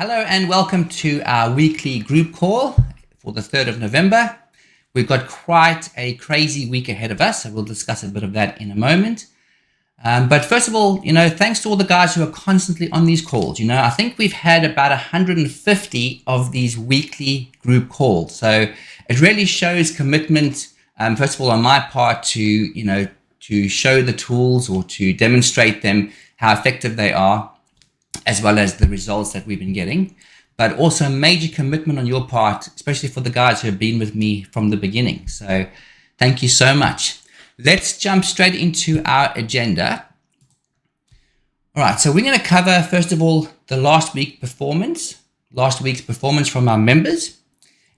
Hello and welcome to our weekly group call for the 3rd of November. We've got quite a crazy week ahead of us, so we'll discuss a bit of that in a moment. But first of all, thanks to all the guys who are constantly on these calls. I think we've had about 150 of these weekly group calls. So it really shows commitment, first of all, on my part to show the tools or to demonstrate them, how effective they are, as well as the results that we've been getting, but also a major commitment on your part, especially for the guys who have been with me from the beginning. So thank you so much. Let's jump straight into our agenda. All right, so we're going to cover, first of all, the last week's performance from our members.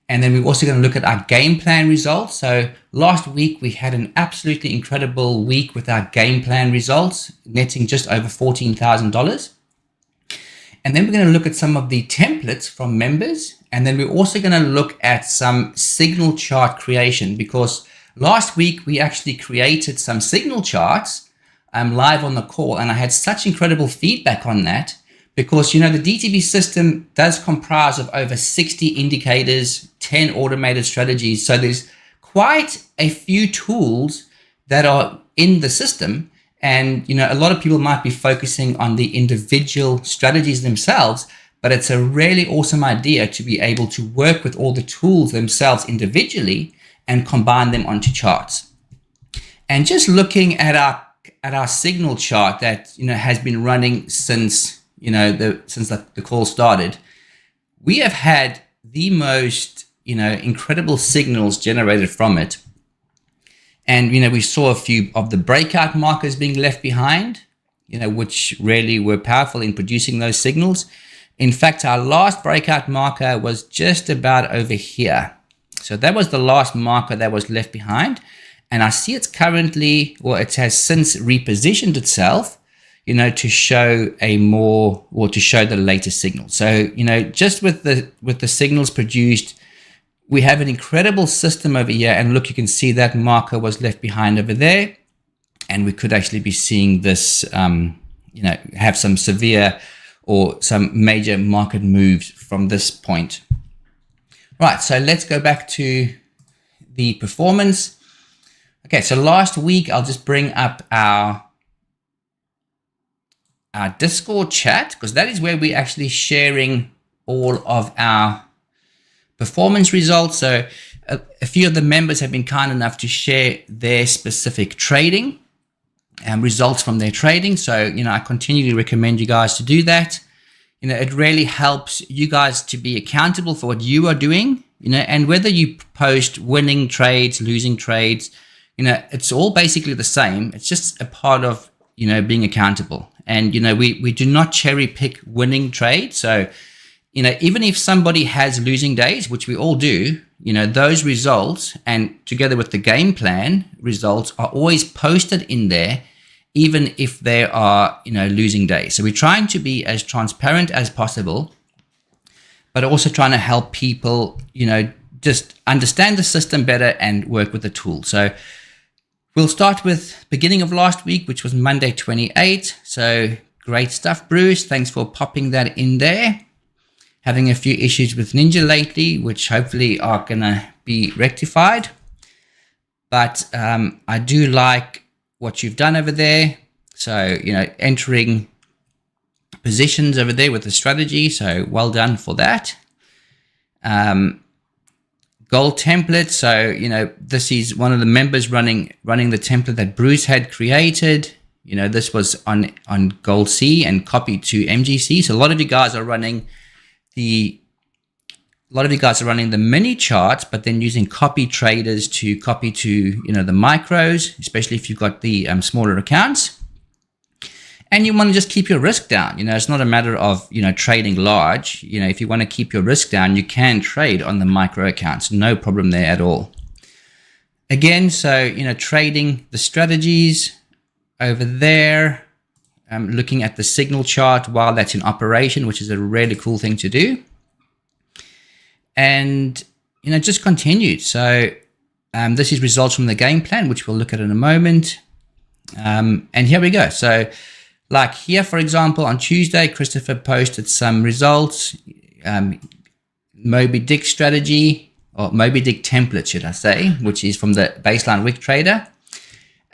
And then we're also going to look at our game plan results. So last week, we had an absolutely incredible week with our game plan results, netting just over $14,000. And then we're going to look at some of the templates from members. And then we're also going to look at some signal chart creation, because last week we actually created some signal charts live on the call. And I had such incredible feedback on that because, the DTB system does comprise of over 60 indicators, 10 automated strategies. So there's quite a few tools that are in the system. And, a lot of people might be focusing on the individual strategies themselves, but it's a really awesome idea to be able to work with all the tools themselves individually and combine them onto charts. And just looking at our signal chart that, has been running since, the call started, we have had the most, incredible signals generated from it. And, we saw a few of the breakout markers being left behind, which really were powerful in producing those signals. In fact, our last breakout marker was just about over here. So that was the last marker that was left behind. And I see it has since repositioned itself, to show to show the latest signal. So, just with the signals produced, we have an incredible system over here. And look, you can see that marker was left behind over there. And we could actually be seeing this, have some severe or some major market moves from this point. Right, so let's go back to the performance. Okay, so last week, I'll just bring up our Discord chat, because that is where we're actually sharing all of our performance results. So a few of the members have been kind enough to share their specific trading and results from their trading. So, I continually recommend you guys to do that. It really helps you guys to be accountable for what you are doing, and whether you post winning trades, losing trades, it's all basically the same. It's just a part of, being accountable. And, we do not cherry pick winning trades. So, even if somebody has losing days, which we all do, those results and together with the game plan results are always posted in there, even if there are, losing days. So we're trying to be as transparent as possible, but also trying to help people, just understand the system better and work with the tool. So we'll start with beginning of last week, which was Monday 28. So great stuff, Bruce. Thanks for popping that in there. Having a few issues with Ninja lately, which hopefully are going to be rectified. But I do like what you've done over there. So, entering positions over there with the strategy. So well done for that. Goal template. So, this is one of the members running the template that Bruce had created. This was on Gold C and copied to MGC. So a lot of you guys are running the mini charts, but then using copy traders to copy to, the micros, especially if you've got the smaller accounts. And you want to just keep your risk down. It's not a matter of, trading large. If you want to keep your risk down, you can trade on the micro accounts. No problem there at all. Again, so, trading the strategies over there. Looking at the signal chart while that's in operation, which is a really cool thing to do. And, just continued. So this is results from the game plan, which we'll look at in a moment. And here we go. So Like here, for example, on Tuesday, Christopher posted some results. Moby Dick strategy, or Moby Dick template, should I say, which is from the baseline wick trader.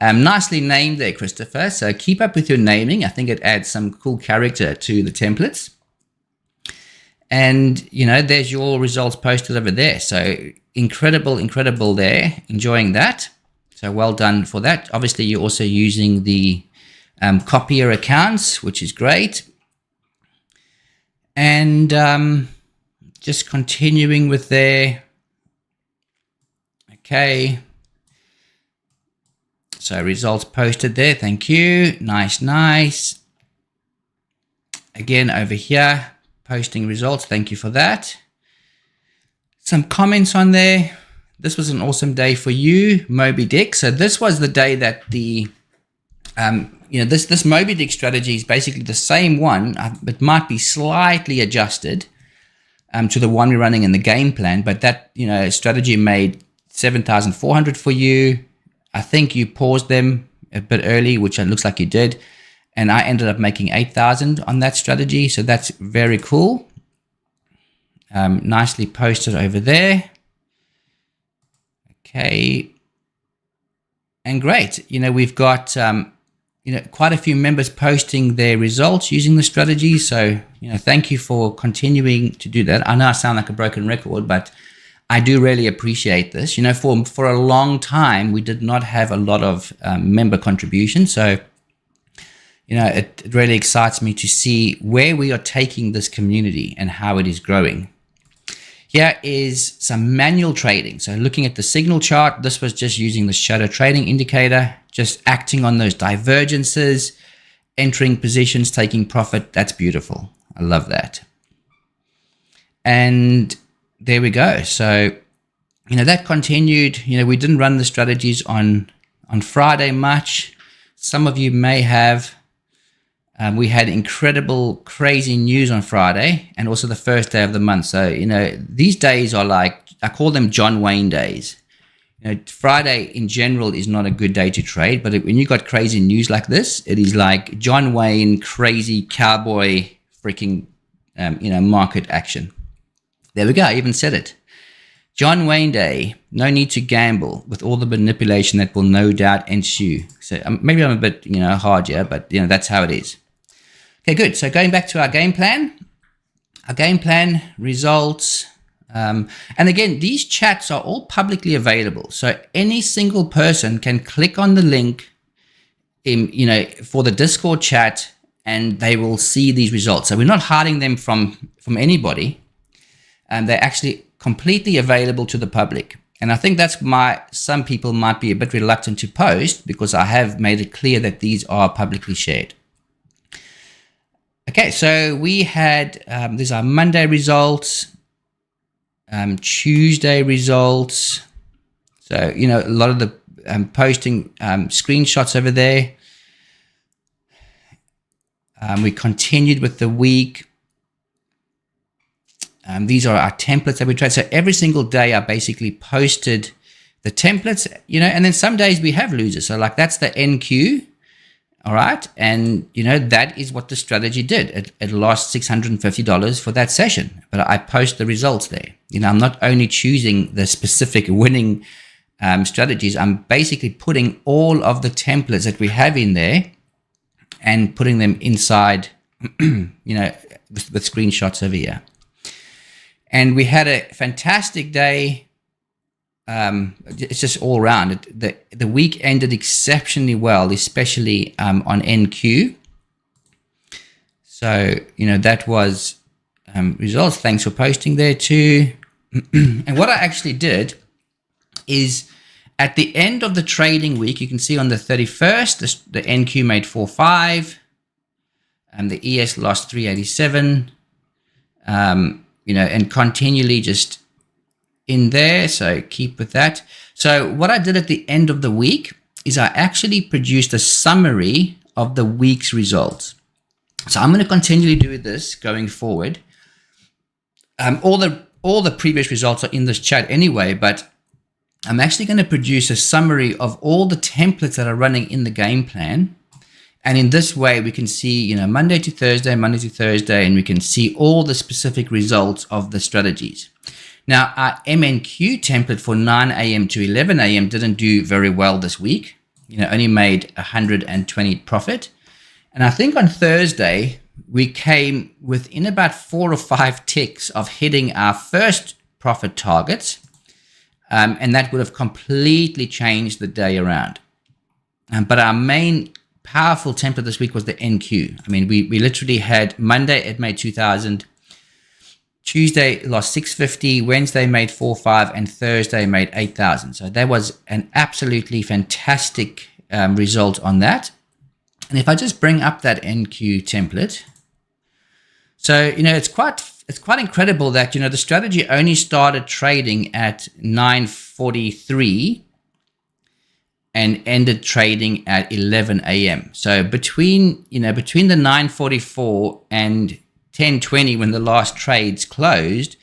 Nicely named there, Christopher. So keep up with your naming. I think it adds some cool character to the templates. And, you know, there's your results posted over there. So incredible there. Enjoying that. So well done for that. Obviously, you're also using the copier accounts, which is great. And just continuing with there. Okay. So results posted there. Thank you. Nice. Again, over here, posting results. Thank you for that. Some comments on there. This was an awesome day for you, Moby Dick. So this was the day that the, this Moby Dick strategy is basically the same one. It might be slightly adjusted to the one we're running in the game plan, but that, strategy made 7,400 for you. I think you paused them a bit early, which it looks like you did. And I ended up making 8,000 on that strategy. So that's very cool. Nicely posted over there. Okay. And great. We've got, quite a few members posting their results using the strategy. So, thank you for continuing to do that. I know I sound like a broken record, but I do really appreciate this. For a long time, we did not have a lot of member contributions. So, it really excites me to see where we are taking this community and how it is growing. Here is some manual trading. So looking at the signal chart, this was just using the shadow trading indicator, just acting on those divergences, entering positions, taking profit. That's beautiful. I love that. And there we go. So, that continued. We didn't run the strategies on Friday much. Some of you may have. We had incredible, crazy news on Friday and also the first day of the month. So, these days are like, I call them John Wayne days. Friday in general is not a good day to trade, but when you got crazy news like this, it is like John Wayne, crazy cowboy, freaking, market action. There we go. I even said it. John Wayne Day. No need to gamble with all the manipulation that will no doubt ensue. So maybe I'm a bit, hard here, but that's how it is. Okay, good. So going back to our game plan results. And again, these chats are all publicly available. So any single person can click on the link for the Discord chat and they will see these results. So we're not hiding them from anybody. And they're actually completely available to the public. And I think that's some people might be a bit reluctant to post because I have made it clear that these are publicly shared. Okay, so we had, these are Monday results, Tuesday results. So, a lot of the posting screenshots over there. We continued with the week. These are our templates that we trade. So every single day I basically posted the templates, and then some days we have losers. So like that's the NQ. All right. And, that is what the strategy did. It lost $650 for that session, but I post the results there. I'm not only choosing the specific winning strategies. I'm basically putting all of the templates that we have in there and putting them inside, with screenshots over here. And we had a fantastic day. It's just all around. The week ended exceptionally well, especially on NQ. So, that was results. Thanks for posting there too. And what I actually did is at the end of the trading week, you can see on the 31st, the NQ made 4.5 and the ES lost 387. And continually just in there. So keep with that. So what I did at the end of the week is I actually produced a summary of the week's results. So I'm going to continually do this going forward. All the previous results are in this chat anyway, but I'm actually going to produce a summary of all the templates that are running in the game plan And in this way, we can see, Monday to Thursday, and we can see all the specific results of the strategies. Now, our MNQ template for 9 a.m. to 11 a.m. didn't do very well this week. Only made 120 profit. And I think on Thursday, we came within about 4 or 5 ticks of hitting our first profit targets. And that would have completely changed the day around. But our main powerful template this week was the NQ. I mean, we literally had Monday, it made 2,000. Tuesday lost 650, Wednesday made 4.5, and Thursday made 8,000. So that was an absolutely fantastic result on that. And if I just bring up that NQ template, so it's quite incredible that the strategy only started trading at 9:43 and ended trading at 11 a.m. So between the 9:44 and 10:20 when the last trades closed,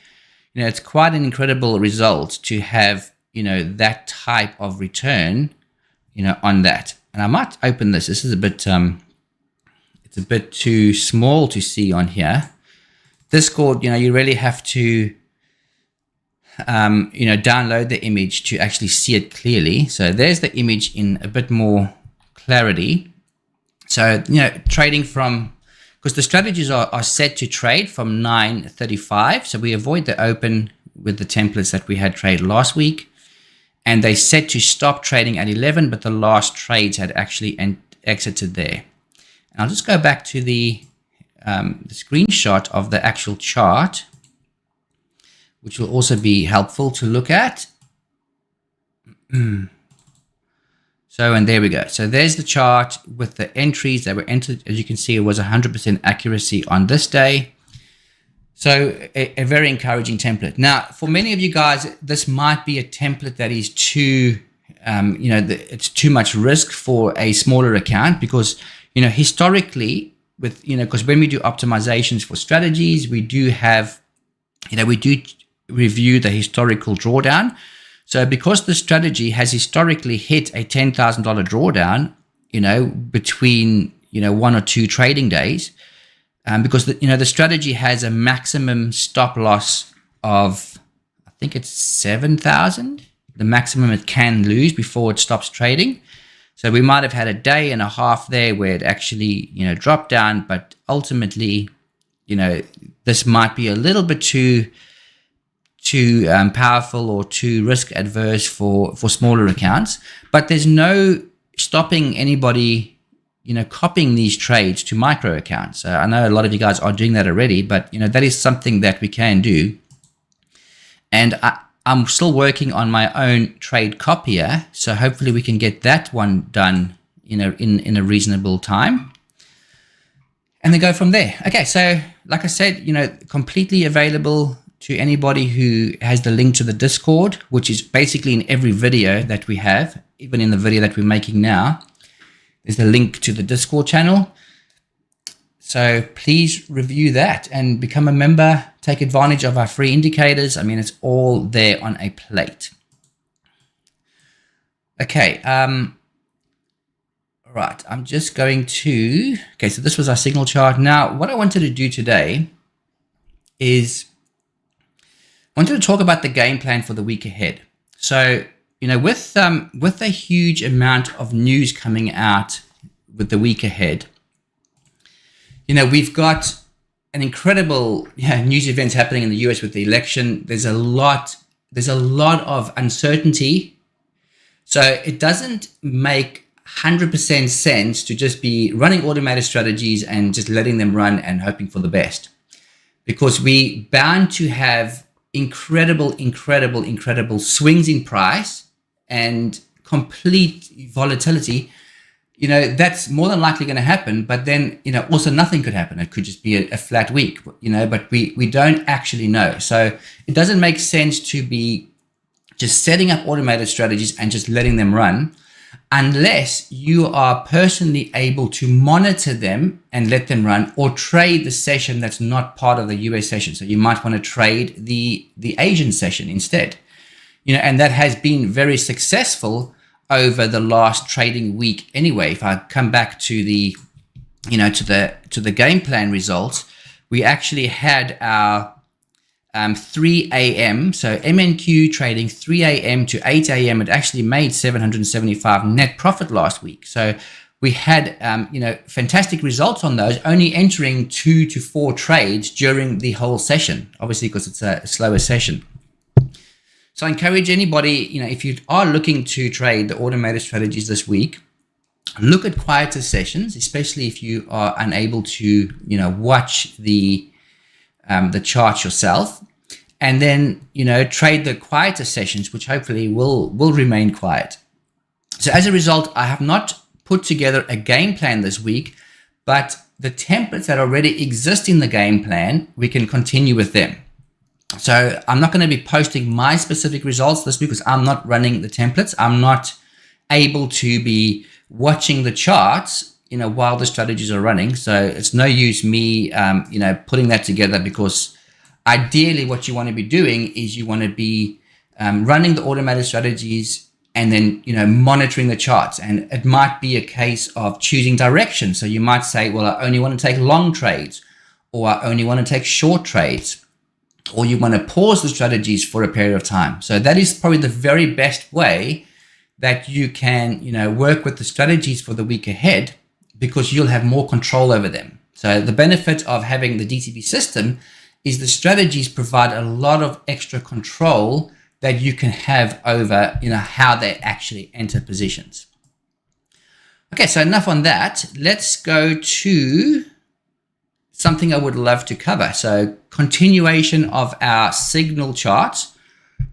it's quite an incredible result to have, that type of return, on that. And I might open this. This is a bit, it's a bit too small to see on here. Discord, you really have to, download the image to actually see it clearly. So there's the image in a bit more clarity. So, trading from, because the strategies are set to trade from 9:35. So we avoid the open with the templates that we had traded last week. And they set to stop trading at 11, but the last trades had actually exited there. And I'll just go back to the screenshot of the actual chart, which will also be helpful to look at. So, and there we go. So there's the chart with the entries that were entered. As you can see, it was 100% accuracy on this day. So a very encouraging template. Now, for many of you guys, this might be a template that is too, it's too much risk for a smaller account because, historically, because when we do optimizations for strategies, we do have, we do review the historical drawdown. So because the strategy has historically hit a $10,000 drawdown, between, 1 or 2 trading days, because the strategy has a maximum stop loss of, I think it's 7,000, the maximum it can lose before it stops trading. So we might have had a day and a half there where it actually, dropped down, but ultimately, this might be a little bit too powerful or too risk adverse for smaller accounts. But there's no stopping anybody, copying these trades to micro accounts. I know a lot of you guys are doing that already, but that is something that we can do. And I'm still working on my own trade copier, so hopefully we can get that one done, in a reasonable time, and then go from there. Okay, so like I said, completely available to anybody who has the link to the Discord, which is basically in every video that we have, even in the video that we're making now. There's the link to the Discord channel. So please review that and become a member. Take advantage of our free indicators. I mean, it's all there on a plate. Okay. All right. I'm just going to, okay, so this was our signal chart. Now, what I wanted to do today is I wanted to talk about the game plan for the week ahead. So, with a huge amount of news coming out with the week ahead, we've got an incredible news events happening in the US with the election. There's a lot of uncertainty. So it doesn't make 100% sense to just be running automated strategies and just letting them run and hoping for the best, because we bound to have incredible swings in price and complete volatility. That's more than likely going to happen, but then, also nothing could happen. It could just be a flat week, but we don't actually know. So it doesn't make sense to be just setting up automated strategies and just letting them run unless you are personally able to monitor them and let them run, or trade the session that's not part of the US session. So you might want to trade the Asian session instead, and that has been very successful over the last trading week. Anyway, if I come back to the to the game plan results, we actually had our 3 a.m. So MNQ trading 3 a.m. to 8 a.m. It actually made 775 net profit last week. So we had fantastic results on those, only entering 2 to 4 trades during the whole session, obviously because it's a slower session. So I encourage anybody, if you are looking to trade the automated strategies this week, look at quieter sessions, especially if you are unable to watch the chart yourself, and then trade the quieter sessions, which hopefully will remain quiet. So as a result, I have not put together a game plan this week, but the templates that already exist in the game plan, we can continue with them. So I'm not going to be posting my specific results this week because I'm not running the templates. I'm not able to be watching the charts while the strategies are running. So it's no use me putting that together, because ideally what you want to be doing is you want to be running the automated strategies and then monitoring the charts. And it might be a case of choosing direction. So you might say, well, I only want to take long trades, or I only want to take short trades, or you want to pause the strategies for a period of time. So that is probably the very best way that you can work with the strategies for the week ahead, because you'll have more control over them. So the benefit of having the DTB system is the strategies provide a lot of extra control that you can have over how they actually enter positions. Okay, so enough on that. Let's go to something I would love to cover. So continuation of our signal charts.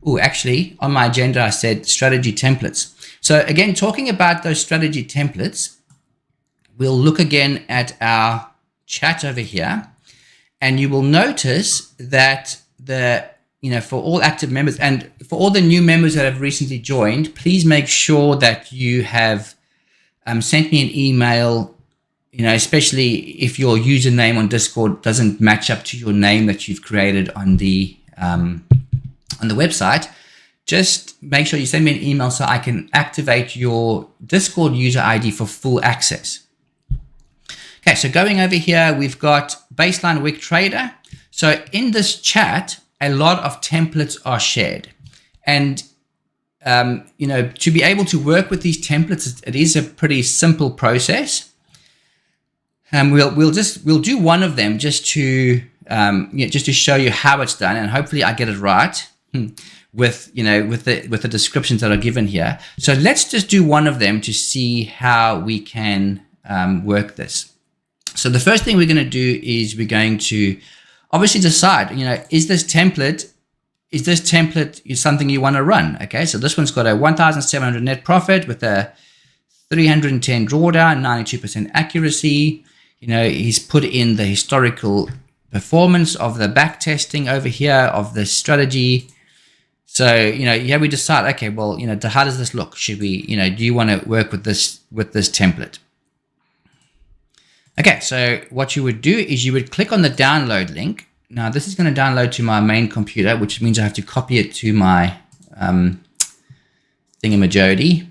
Oh, actually on my agenda I said strategy templates. So again, talking about those strategy templates, we'll look again at our chat over here, and you will notice that for all active members and for all the new members that have recently joined, please make sure that you have sent me an email, especially if your username on Discord doesn't match up to your name that you've created on the website. Just make sure you send me an email so I can activate your Discord user ID for full access. Okay, so going over here, we've got Baseline Wick Trader. So in this chat, a lot of templates are shared. And, to be able to work with these templates, it is a pretty simple process. And we'll do one of them just to show you how it's done, and hopefully I get it right with the descriptions that are given here. So let's just do one of them to see how we can work this. So the first thing we're going to do is we're going to obviously decide, is this template something you want to run? Okay, so this one's got a 1,700 net profit with a 310 drawdown, 92% accuracy. He's put in the historical performance of the back testing over here of the strategy. So, we decide, okay, well, how does this look? Should we, do you want to work with this template? Okay, so what you would do is you would click on the download link. Now, this is going to download to my main computer, which means I have to copy it to my thingamajody.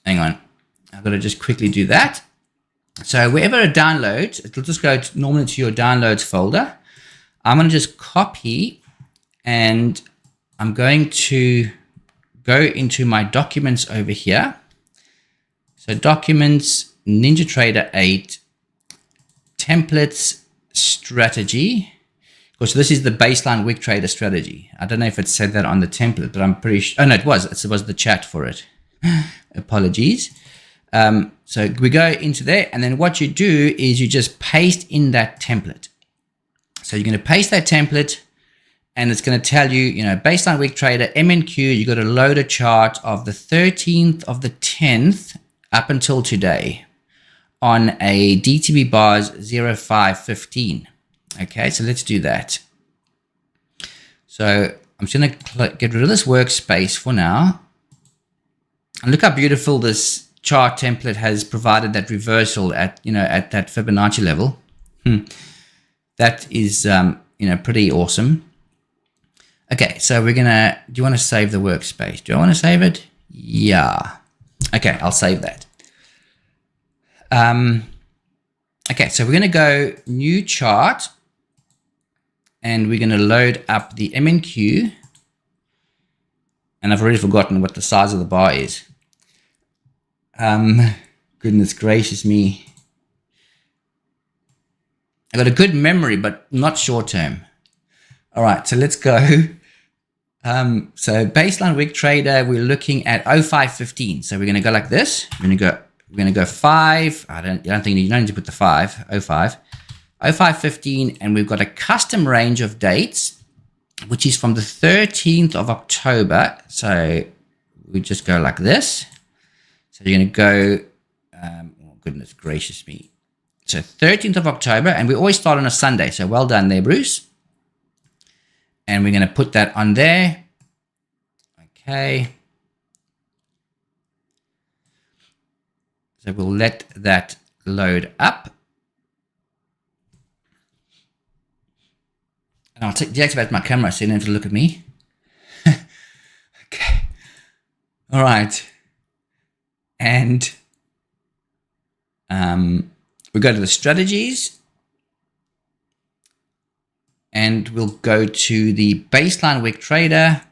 Hang on. I've got to just quickly do that. So wherever it downloads, it'll just go normally to your downloads folder. I'm going to just copy, and I'm going to go into my documents over here. So documents, NinjaTrader 8, templates, strategy. Of course, this is the baseline Wick Trader strategy. I don't know if it said that on the template, but I'm pretty sure. Oh, no, it was. It was the chat for it. Apologies. So we go into there, and then what you do is you just paste in that template. So you're going to paste that template, and it's going to tell you, baseline Wick Trader, MNQ, you got to load a chart of the 13th of the 10th up until today on a DTB bars 0515. Okay, so let's do that. So I'm just going to get rid of this workspace for now. And look how beautiful this chart template has provided that reversal at that Fibonacci level. That is pretty awesome. Okay, so we're gonna, do you want to save the workspace? Do I want to save it? Yeah. Okay, I'll save that. Okay, so we're going to go new chart, and we're going to load up the MNQ. And I've already forgotten what the size of the bar is. Goodness gracious me. I got a good memory, but not short term. All right, so let's go. So baseline wick trader, we're looking at 0515. So we're going to go like this. We're going to go 5. I don't think you don't need to put the 5. 05. 0515, and we've got a custom range of dates, which is from the 13th of October. So we just go like this. So you're going to go, oh goodness gracious me. So 13th of October, and we always start on a Sunday. So well done there, Bruce. And we're going to put that on there. Okay. So we'll let that load up. And I'll deactivate my camera so you don't have to look at me. Okay. All right. And we go to the strategies. And we'll go to the baseline wick trader.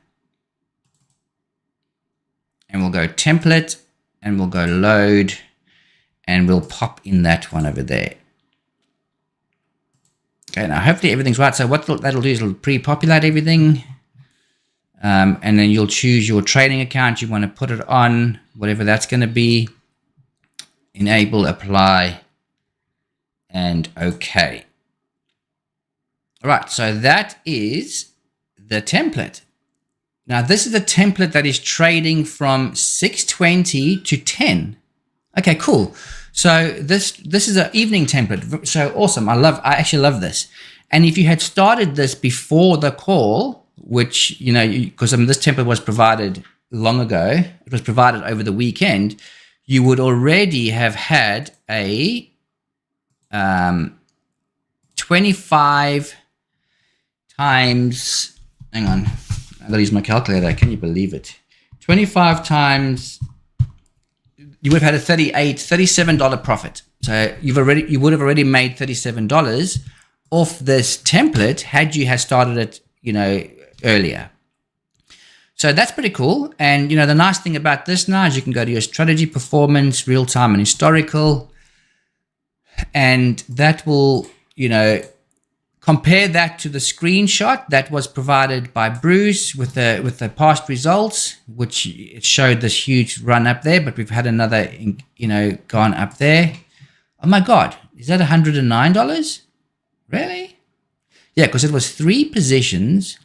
And we'll go template. And we'll go load. And we'll pop in that one over there. Okay, now hopefully everything's right. So what that'll do is it'll pre-populate everything. And then you'll choose your trading account you want to put it on, whatever that's going to be. Enable, apply, and OK. All right, so that is the template. Now, this is the template that is trading from 6:20 to 10. Okay, cool. So this is an evening template. So awesome. I actually love this. And if you had started this before the call, which, you know, because this template was provided long ago, it was provided over the weekend, you would already have had a 25 times, hang on, I gotta use my calculator. Can you believe it? 25 times, you would have had a $37 profit. So you would have already made $37 off this template had you had started it, you know, earlier. So that's pretty cool. And, you know, the nice thing about this now is you can go to your strategy, performance, real time, and historical. And that will, you know, compare that to the screenshot that was provided by Bruce with the past results, which it showed this huge run up there, but we've had another, you know, gone up there. Oh my God, is that $109? Really? Yeah, because it was 3 positions,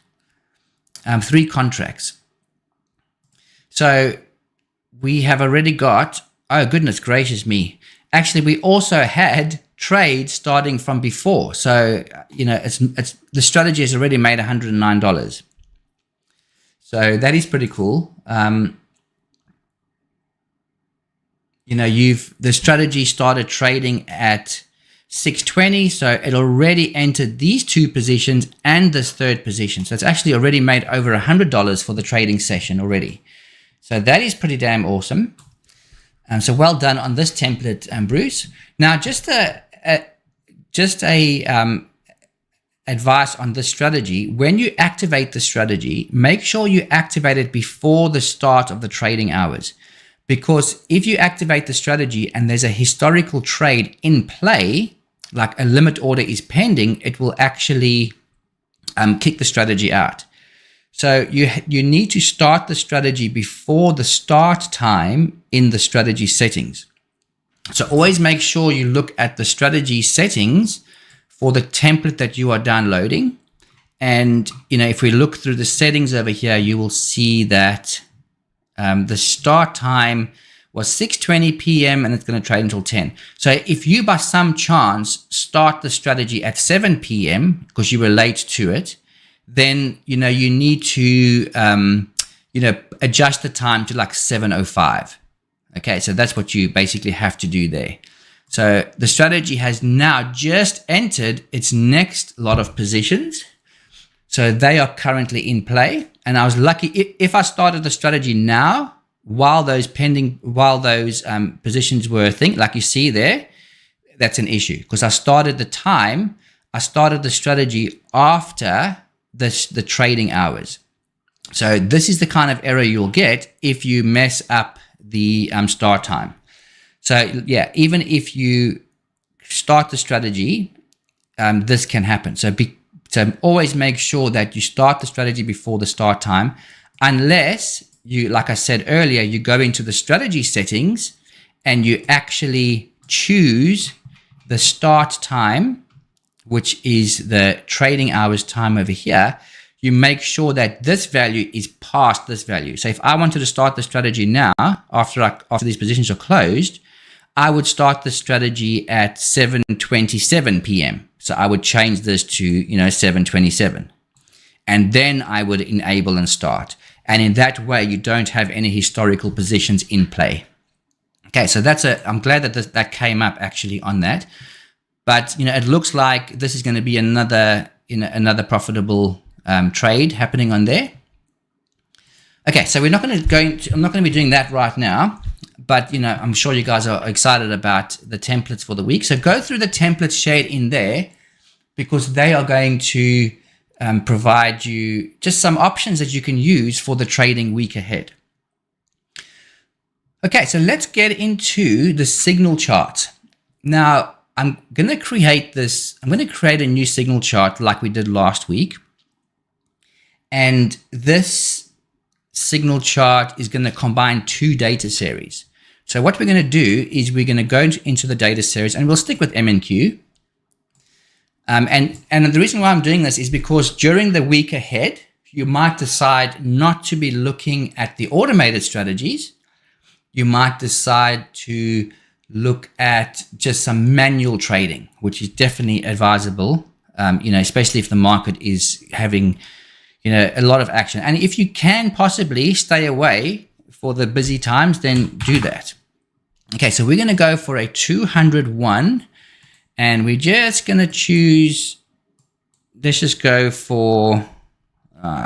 3 contracts. So we have already got, oh goodness gracious me. Actually, we also had trades starting from before. So, you know, it's the strategy has already made $109. So that is pretty cool. You know, the strategy started trading at 620. So it already entered these 2 positions and this 3rd position. So it's actually already made over $100 for the trading session already. So that is pretty damn awesome. So well done on this template, Bruce. Now, just a advice on this strategy. When you activate the strategy, make sure you activate it before the start of the trading hours. Because if you activate the strategy and there's a historical trade in play, like a limit order is pending, it will actually kick the strategy out. So you need to start the strategy before the start time in the strategy settings. So always make sure you look at the strategy settings for the template that you are downloading. And, you know, if we look through the settings over here, you will see that the start time was 6:20 p.m. and it's going to trade until 10. So if you by some chance start the strategy at 7 p.m. because you were late to it, then, you know, you need to, you know, adjust the time to like 7:05. Okay, so that's what you basically have to do there. So the strategy has now just entered its next lot of positions. So they are currently in play. And I was lucky if I started the strategy now, while those positions were like you see there, that's an issue, because I started the strategy after the trading hours. So this is the kind of error you'll get if you mess up the start time. So yeah, even if you start the strategy, this can happen. So always make sure that you start the strategy before the start time, unless you, like I said earlier, you go into the strategy settings and you actually choose the start time, which is the trading hours time over here. You make sure that this value is past this value. So if I wanted to start the strategy now, after these positions are closed, I would start the strategy at 7:27 p.m. So I would change this to 7:27, and then I would enable and start. And in that way, you don't have any historical positions in play. Okay, so I'm glad that that came up actually on that. But it looks like this is going to be another profitable trade happening on there. Okay, so I'm not going to be doing that right now, but I'm sure you guys are excited about the templates for the week. So go through the templates shared in there, because they are going to provide you just some options that you can use for the trading week ahead. Okay, so let's get into the signal chart. Now, I'm going to create a new signal chart like we did last week. And this signal chart is going to combine two data series. So what we're going to do is we're going to go into the data series, and we'll stick with MNQ. And the reason why I'm doing this is because during the week ahead, you might decide not to be looking at the automated strategies. You might decide to look at just some manual trading, which is definitely advisable, especially if the market is having, a lot of action. And if you can possibly stay away for the busy times, then do that. Okay, so we're going to go for a 201, and we're just going to choose, let's just go for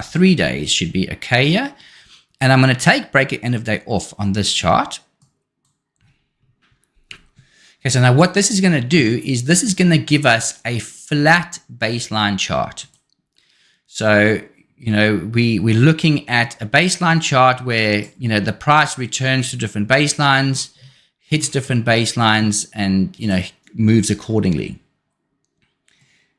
3 days should be okay here. And I'm going to take break at end of day off on this chart. Okay, so now what this is going to do is this is going to give us a flat baseline chart. So, we're looking at a baseline chart where, the price returns to different baselines, hits different baselines, and, moves accordingly.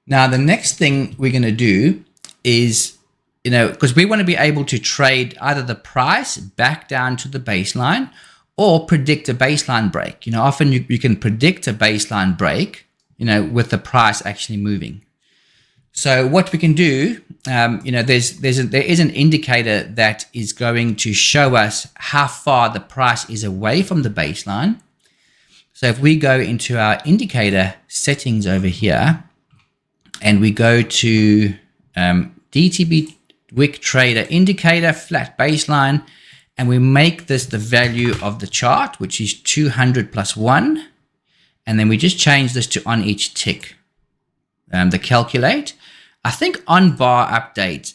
Now, the next thing we're going to do is, because we want to be able to trade either the price back down to the baseline or predict a baseline break. Often you can predict a baseline break, with the price actually moving. So what we can do, there is an indicator that is going to show us how far the price is away from the baseline. So if we go into our indicator settings over here, and we go to DTB Wick Trader indicator flat baseline, and we make this the value of the chart, which is 200 plus 1, and then we just change this to on each tick. The calculate. I think on bar update,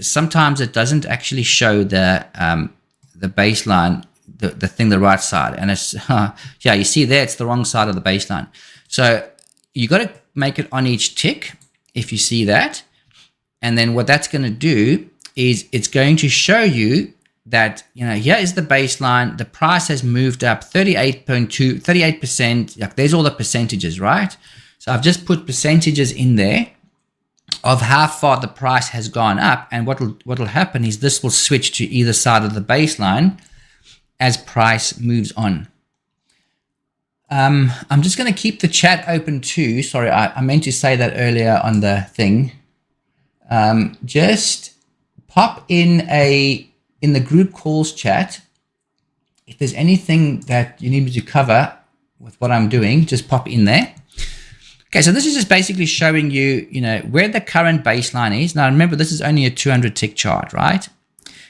sometimes it doesn't actually show the baseline, the thing the right side, and it's yeah, you see there it's the wrong side of the baseline. So you got to make it on each tick if you see that, and then what that's going to do is it's going to show you that here is the baseline. The price has moved up 38%. Like there's all the percentages, right? So I've just put percentages in there of how far the price has gone up, and what will happen is this will switch to either side of the baseline as price moves on. I'm just going to keep the chat open too. Sorry, I meant to say that earlier on the thing. Just pop in the group calls chat. If there's anything that you need me to cover with what I'm doing, just pop in there. Okay, so this is just basically showing you, where the current baseline is. Now, remember, this is only a 200 tick chart, right?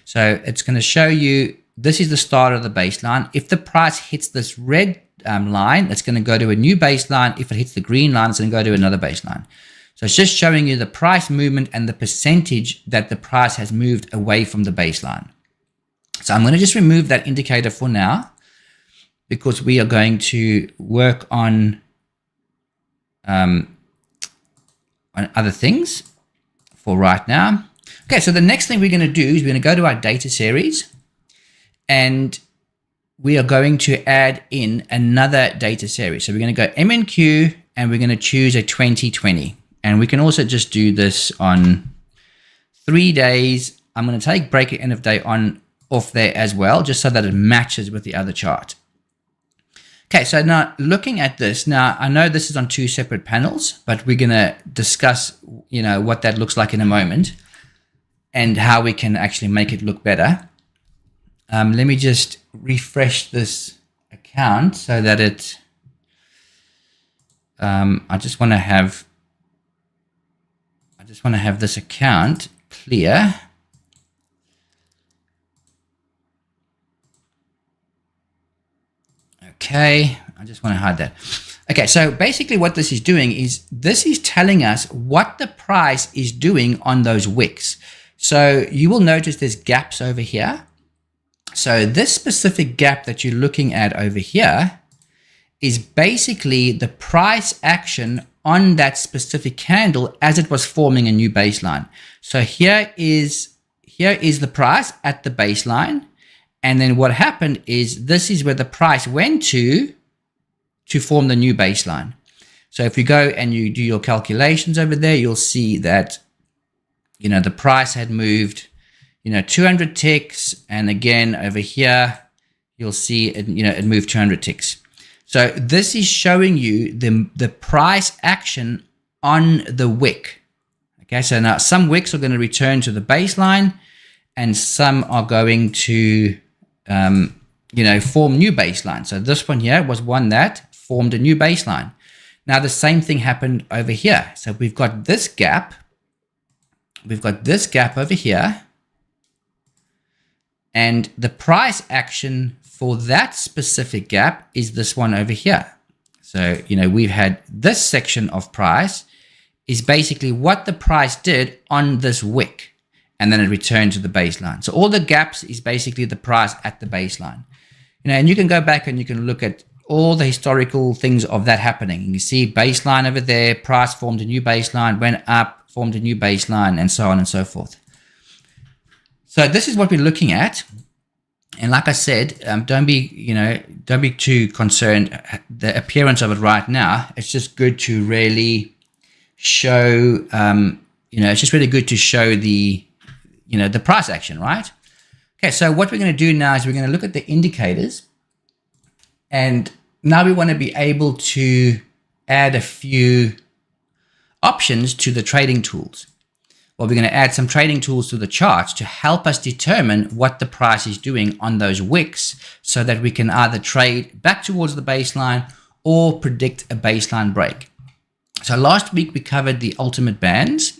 So it's going to show you, this is the start of the baseline. If the price hits this red line, it's going to go to a new baseline. If it hits the green line, it's going to go to another baseline. So it's just showing you the price movement and the percentage that the price has moved away from the baseline. So I'm going to just remove that indicator for now, because we are going to work on on other things for right now. Okay, so the next thing we're going to do is we're going to go to our data series, and we are going to add in another data series. So we're going to go MNQ, and we're going to choose a 2020. And we can also just do this on 3 days. I'm going to take break at end of day on off there as well, just so that it matches with the other chart. Okay, so now looking at this, now I know this is on 2 separate panels, but we're going to discuss, what that looks like in a moment and how we can actually make it look better. Let me just refresh this account so that it, I just want to have this account clear. Okay, I just want to hide that. Okay, so basically what this is doing is this is telling us what the price is doing on those wicks. So you will notice there's gaps over here. So this specific gap that you're looking at over here is basically the price action on that specific candle as it was forming a new baseline. So here is the price at the baseline. And then what happened is this is where the price went to form the new baseline. So if you go and you do your calculations over there, you'll see that, the price had moved, 200 ticks. And again, over here, you'll see it, it moved 200 ticks. So this is showing you the price action on the wick. Okay, so now some wicks are going to return to the baseline and some are going to form new baseline. So this one here was one that formed a new baseline. Now the same thing happened over here. So we've got this gap. We've got this gap over here. And the price action for that specific gap is this one over here. So, we've had this section of price is basically what the price did on this wick. And then it returned to the baseline. So all the gaps is basically the price at the baseline. And you can go back and you can look at all the historical things of that happening. You see baseline over there, price formed a new baseline, went up, formed a new baseline, and so on and so forth. So this is what we're looking at. And like I said, don't be too concerned the appearance of it right now. It's just good to really show, it's just really good to show the price action, right? Okay, so what we're going to do now is we're going to look at the indicators. And now we want to be able to add a few options to the trading tools. Well, we're going to add some trading tools to the charts to help us determine what the price is doing on those wicks so that we can either trade back towards the baseline or predict a baseline break. So last week we covered the ultimate bands.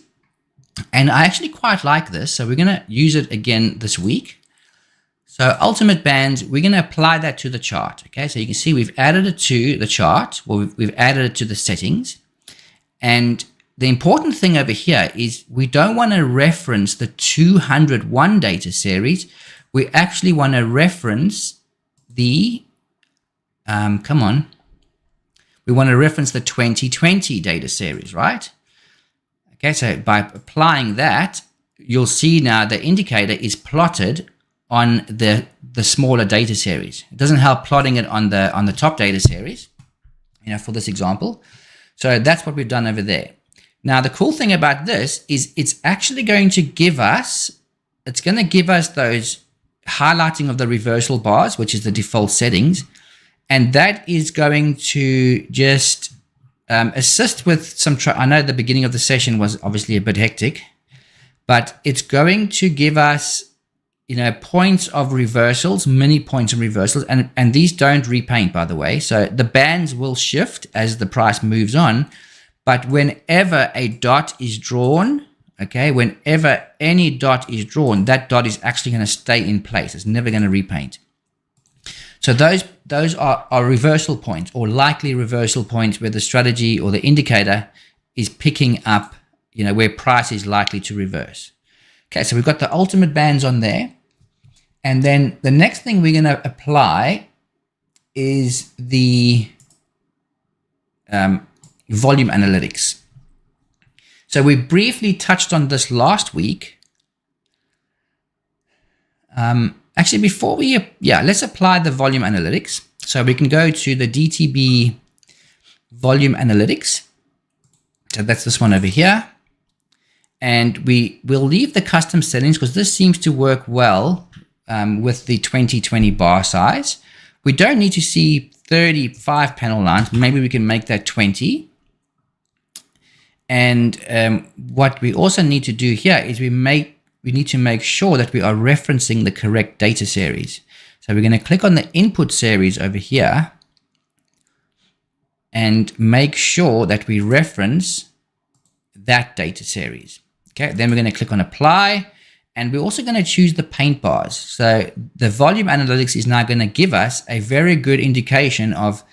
And I actually quite like this. So we're going to use it again this week. So ultimate bands, we're going to apply that to the chart. Okay, so you can see we've added it to the chart. Well, we've added it to the settings. And the important thing over here is we don't want to reference the 201 data series. We actually want to reference the, we want to reference the 2020 data series, right? Okay, so by applying that, you'll see now the indicator is plotted on the smaller data series. It doesn't help plotting it on the top data series, for this example. So that's what we've done over there. Now, the cool thing about this is it's actually going to give us, those highlighting of the reversal bars, which is the default settings. And that is going to just assist with some, I know the beginning of the session was obviously a bit hectic, but it's going to give us, points of reversals, mini points of reversals, and these don't repaint, by the way. So the bands will shift as the price moves on, but whenever a dot is drawn, okay, whenever any dot is drawn, that dot is actually going to stay in place. It's never going to repaint. So those are reversal points or likely reversal points where the strategy or the indicator is picking up, where price is likely to reverse. Okay, so we've got the ultimate bands on there. And then the next thing we're going to apply is the volume analytics. So we briefly touched on this last week. Actually, before let's apply the volume analytics. So we can go to the DTB volume analytics. So that's this one over here. And we'll leave the custom settings because this seems to work well with the 2020 bar size. We don't need to see 35 panel lines. Maybe we can make that 20. And what we also need to do here is we need to make sure that we are referencing the correct data series. So we're going to click on the input series over here and make sure that we reference that data series. Okay, then we're going to click on apply, and we're also going to choose the paint bars. So the volume analytics is now going to give us a very good indication of,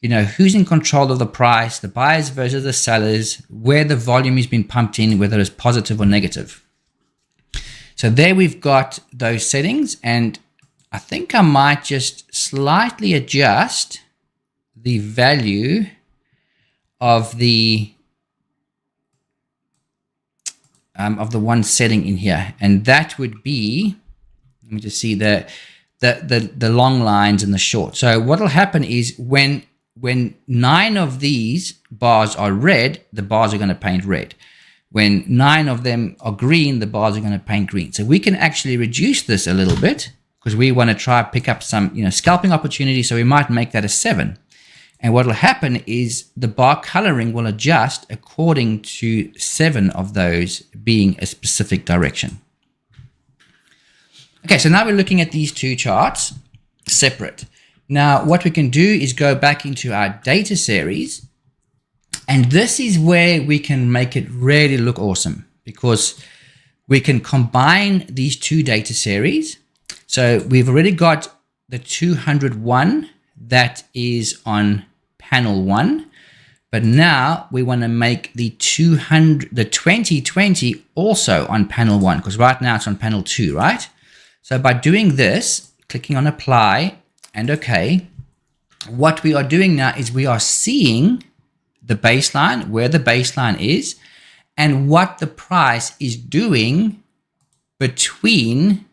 who's in control of the price, the buyers versus the sellers, where the volume has been pumped in, whether it's positive or negative. So there we've got those settings, and I think I might just slightly adjust the value of the one setting in here, and that would be, let me just see the long lines and the short. So what will happen is when 9 of these bars are red, the bars are going to paint red. When 9 of them are green, the bars are going to paint green. So we can actually reduce this a little bit because we want to try to pick up some scalping opportunity. So we might make that a 7. And what will happen is the bar coloring will adjust according to 7 of those being a specific direction. Okay, so now we're looking at these two charts separate. Now, what we can do is go back into our data series, and this is where we can make it really look awesome because we can combine these two data series. So we've already got the 201 that is on panel 1, but now we want to make the 2020 also on panel 1 because right now it's on panel 2, right? So by doing this, clicking on apply and OK, what we are doing now is we are seeing the baseline, where the baseline is, and what the price is doing between,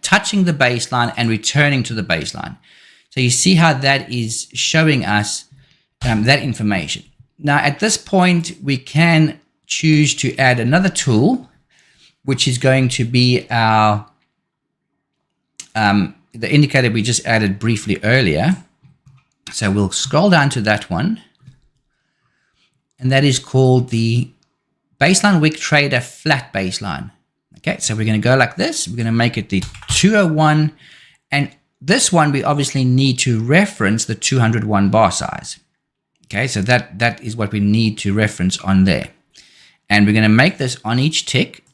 touching the baseline and returning to the baseline. So you see how that is showing us that information. Now, at this point, we can choose to add another tool, which is going to be our the indicator we just added briefly earlier. So we'll scroll down to that one. And that is called the Baseline Wick Trader Flat Baseline. Okay, so we're going to go like this. We're going to make it the 201. And this one, we obviously need to reference the 201 bar size. Okay, so that is what we need to reference on there. And we're going to make this on each tick.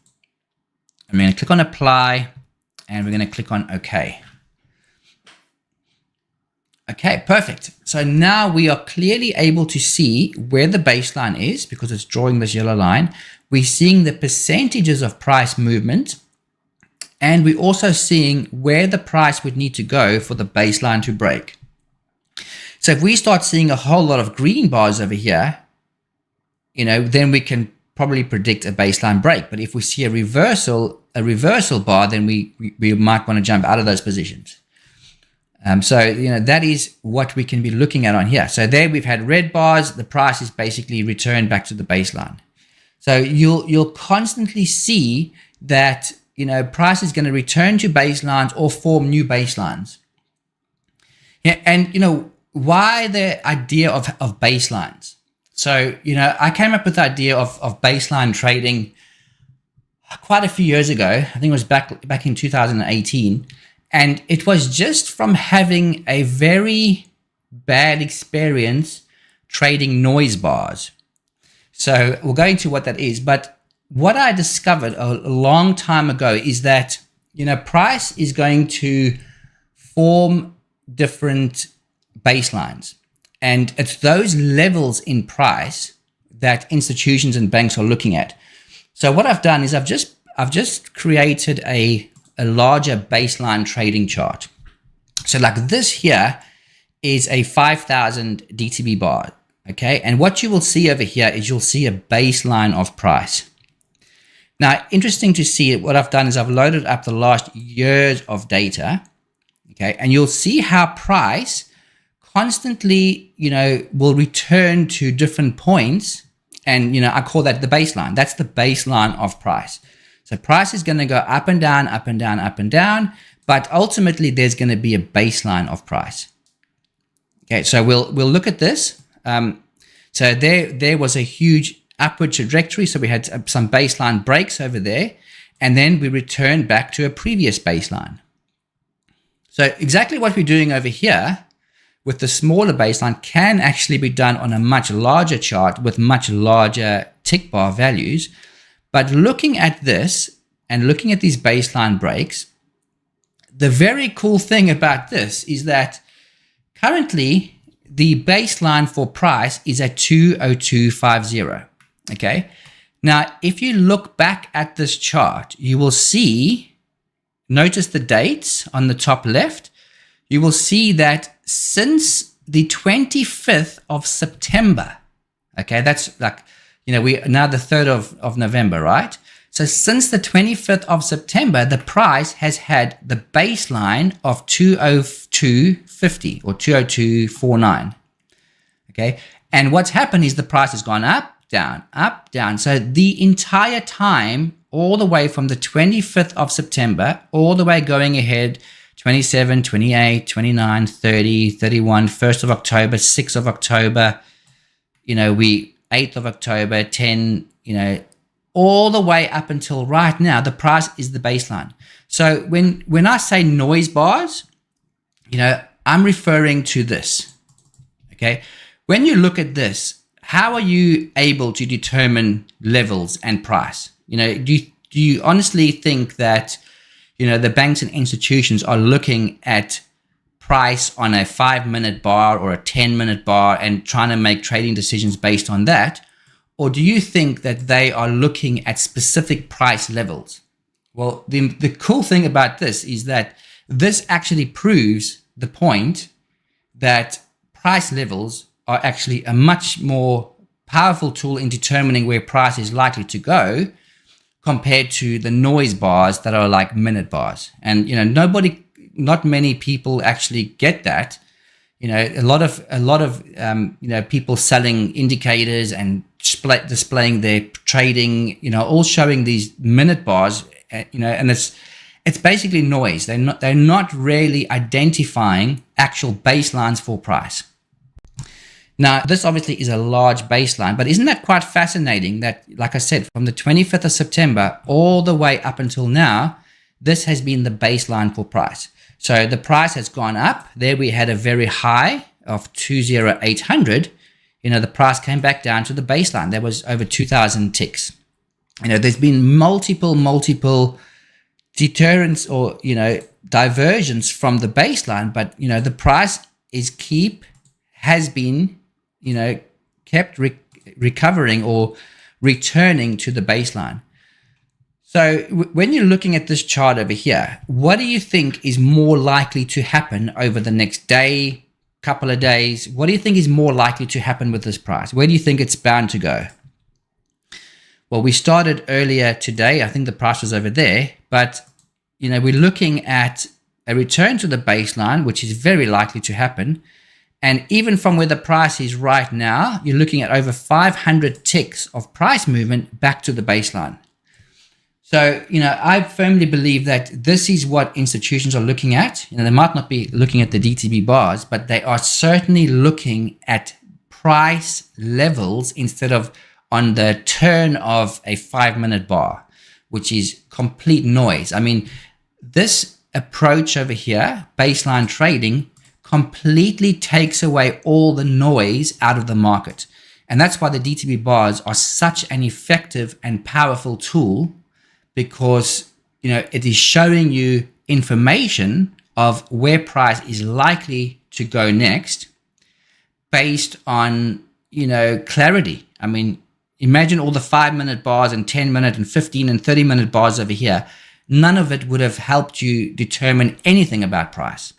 I'm going to click on apply, and we're going to click on OK. Okay, perfect. So now we are clearly able to see where the baseline is because it's drawing this yellow line. We're seeing the percentages of price movement, and we're also seeing where the price would need to go for the baseline to break. So if we start seeing a whole lot of green bars over here, then we can probably predict a baseline break. But if we see a reversal bar, then we might want to jump out of those positions. So that is what we can be looking at on here. So there we've had red bars. The price is basically returned back to the baseline. So you'll constantly see that price is going to return to baselines or form new baselines. Yeah, and why the idea of baselines? So I came up with the idea of baseline trading quite a few years ago. I think it was back in 2018. And it was just from having a very bad experience trading noise bars. So we'll go into what that is. But what I discovered a long time ago is that, price is going to form different baselines. And it's those levels in price that institutions and banks are looking at. So what I've done is I've just created a larger baseline trading chart. So like this here is a 5,000 DTB bar. Okay, and what you will see over here is you'll see a baseline of price. Now, interesting to see, what I've done is I've loaded up the last years of data. Okay, and you'll see how price constantly, will return to different points. And, I call that the baseline. That's the baseline of price. So price is going to go up and down, up and down, up and down. But ultimately, there's going to be a baseline of price. Okay, so we'll look at this. So there was a huge upward trajectory. So we had some baseline breaks over there. And then we returned back to a previous baseline. So exactly what we're doing over here with the smaller baseline can actually be done on a much larger chart with much larger tick bar values. But looking at this and looking at these baseline breaks, the very cool thing about this is that currently the baseline for price is at 20250. Okay. Now, if you look back at this chart, you will see, notice the dates on the top left. You will see that since the 25th of September, okay, that's like, we are now the 3rd of November, right? So since the 25th of September, the price has had the baseline of 202.50 or 202.49. Okay. And what's happened is the price has gone up, down. So the entire time, all the way from the 25th of September, all the way going ahead, 27, 28, 29, 30, 31, 1st of October, 6th of October, 8th of October, 10, all the way up until right now, the price is the baseline. So when I say noise bars, I'm referring to this, okay? When you look at this, how are you able to determine levels and price? Do you honestly think that, the banks and institutions are looking at price on a 5-minute bar or a 10-minute bar and trying to make trading decisions based on that? Or do you think that they are looking at specific price levels? Well, the cool thing about this is that this actually proves the point that price levels are actually a much more powerful tool in determining where price is likely to go compared to the noise bars that are like minute bars. And, not many people actually get that. A lot of people selling indicators and displaying their trading, all showing these minute bars, and it's basically noise. They're not really identifying actual baselines for price. Now, this obviously is a large baseline, but isn't that quite fascinating that, like I said, from the 25th of September all the way up until now, this has been the baseline for price. So the price has gone up. There we had a very high of 20800. The price came back down to the baseline. There was over 2000 ticks. There's been multiple deterrents or, diversions from the baseline, but, the price has been, kept recovering or returning to the baseline. So when you're looking at this chart over here, what do you think is more likely to happen over the next day, couple of days? What do you think is more likely to happen with this price? Where do you think it's bound to go? Well, we started earlier today. I think the price was over there, but we're looking at a return to the baseline, which is very likely to happen. And even from where the price is right now, you're looking at over 500 ticks of price movement back to the baseline. So, I firmly believe that this is what institutions are looking at. They might not be looking at the DTB bars, but they are certainly looking at price levels instead of on the turn of a 5-minute bar, which is complete noise. I mean, this approach over here, baseline trading, completely takes away all the noise out of the market. And that's why the DTB bars are such an effective and powerful tool, because it is showing you information of where price is likely to go next based on clarity. I mean, imagine all the 5-minute bars and 10-minute and 15 and 30-minute bars over here. None of it would have helped you determine anything about price.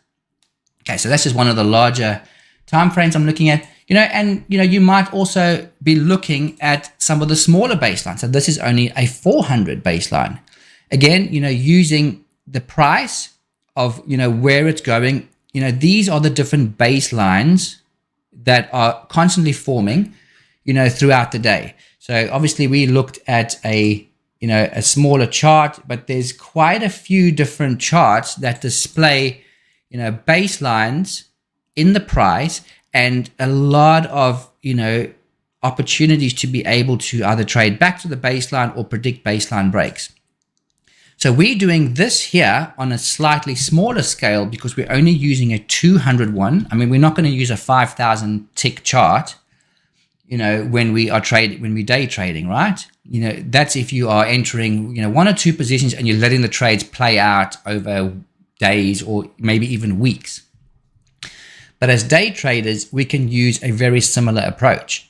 Okay, so that's just one of the larger time frames I'm looking at. And you might also be looking at some of the smaller baselines. So this is only a 400 baseline. Again, using the price of, where it's going, these are the different baselines that are constantly forming, throughout the day. So obviously we looked at a smaller chart, but there's quite a few different charts that display, baselines in the price and a lot of, opportunities to be able to either trade back to the baseline or predict baseline breaks. So we're doing this here on a slightly smaller scale because we're only using a 200 one. I mean, we're not going to use a 5,000 tick chart, when we day trading, right? That's if you are entering, 1 or 2 positions and you're letting the trades play out over days or maybe even weeks. But as day traders, we can use a very similar approach.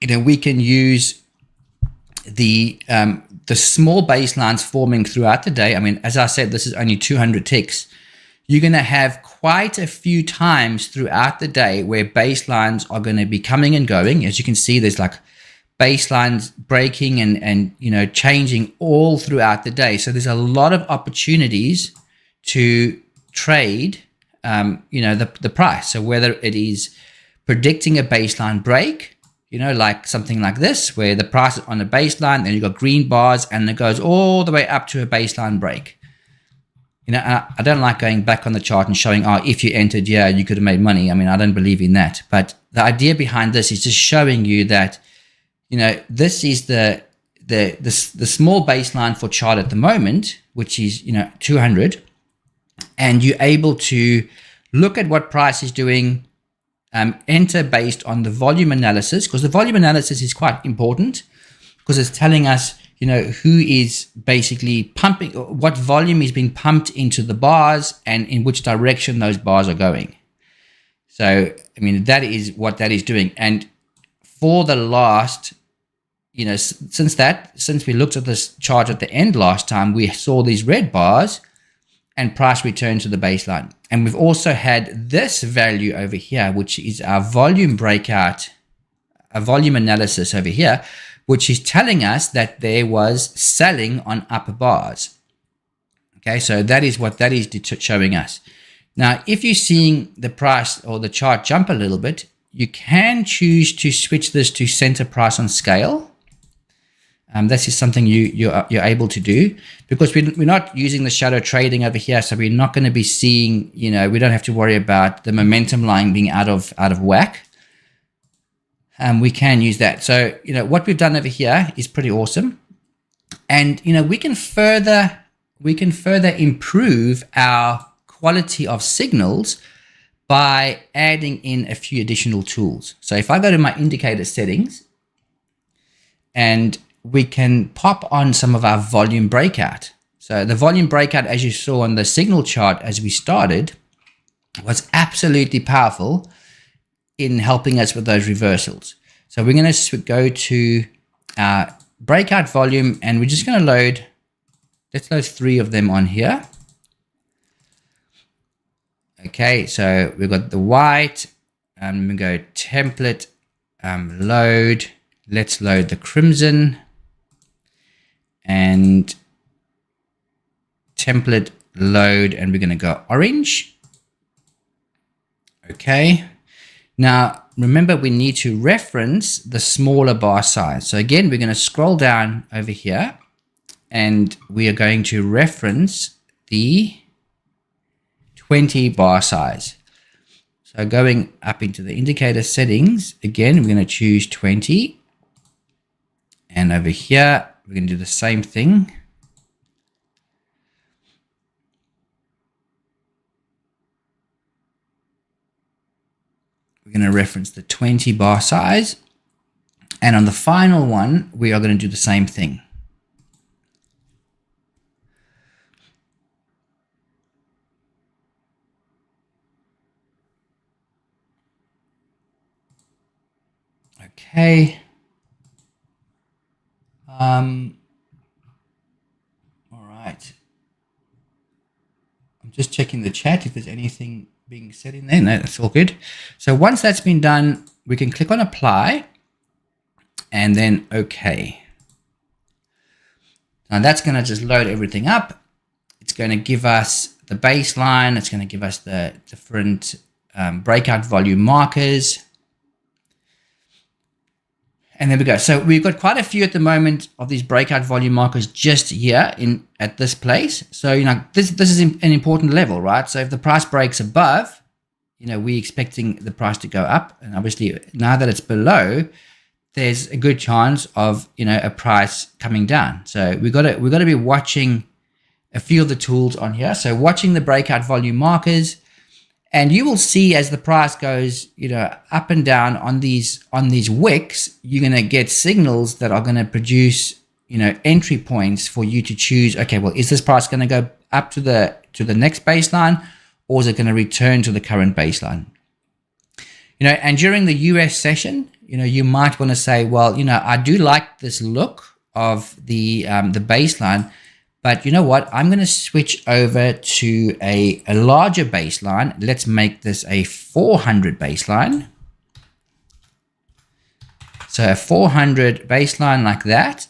We can use the small baselines forming throughout the day. I mean, as I said, this is only 200 ticks. You're going to have quite a few times throughout the day where baselines are going to be coming and going. As you can see, there's like baselines breaking and changing all throughout the day. So there's a lot of opportunities to trade, the price. So whether it is predicting a baseline break, like something like this, where the price is on a baseline, then you've got green bars and it goes all the way up to a baseline break. I don't like going back on the chart and showing, if you entered, you could have made money. I mean, I don't believe in that. But the idea behind this is just showing you that, this is the small baseline for chart at the moment, which is, 200. And you're able to look at what price is doing, enter based on the volume analysis, because the volume analysis is quite important because it's telling us, who is basically pumping, what volume is being pumped into the bars and in which direction those bars are going. So, I mean, that is what that is doing. And for the last, since we looked at this chart at the end last time, we saw these red bars and price return to the baseline. And we've also had this value over here, which is our volume breakout, a volume analysis over here, which is telling us that there was selling on upper bars. Okay, so that is what that is showing us. Now, if you're seeing the price or the chart jump a little bit, you can choose to switch this to center price on scale. This is something you're able to do because we're not using the shadow trading over here, so we're not going to be seeing, we don't have to worry about the momentum line being out of whack. We can use that. So, what we've done over here is pretty awesome. And, we can further improve our quality of signals by adding in a few additional tools. So if I go to my indicator settings and we can pop on some of our volume breakout. So the volume breakout, as you saw on the signal chart as we started, was absolutely powerful in helping us with those reversals. So we're going to go to breakout volume and we're just going to let's load 3 of them on here. Okay, so we've got the white and we go template, load. Let's load the crimson and template load, and we're going to go orange. Okay. Now, remember, we need to reference the smaller bar size. So again, we're going to scroll down over here and we are going to reference the 20 bar size. So going up into the indicator settings, again, we're going to choose 20. And over here, we're going to do the same thing. We're going to reference the 20 bar size. And on the final one, we are going to do the same thing. Okay. All right. I'm just checking the chat if there's anything being said in there. No, that's all good. So once that's been done, we can click on apply and then OK. Now that's going to just load everything up. It's going to give us the baseline. It's going to give us the different breakout volume markers. And there we go. So we've got quite a few at the moment of these breakout volume markers just here at this place. So, you know, this is an important level, right? So if the price breaks above, you know, we're expecting the price to go up. And obviously now that it's below, there's a good chance of, you know, a price coming down. So we've got to be watching a few of the tools on here. So watching the breakout volume markers, and you will see as the price goes, you know, up and down on these wicks, you're going to get signals that are going to produce, you know, entry points for you to choose. Okay, well, is this price going to go up to the next baseline, or is it going to return to the current baseline? You know, and during the US session, you know, you might want to say, well, you know, I do like this look of the baseline, but you know what? I'm going to switch over to a larger baseline. Let's make this a 400 baseline. So a 400 baseline like that.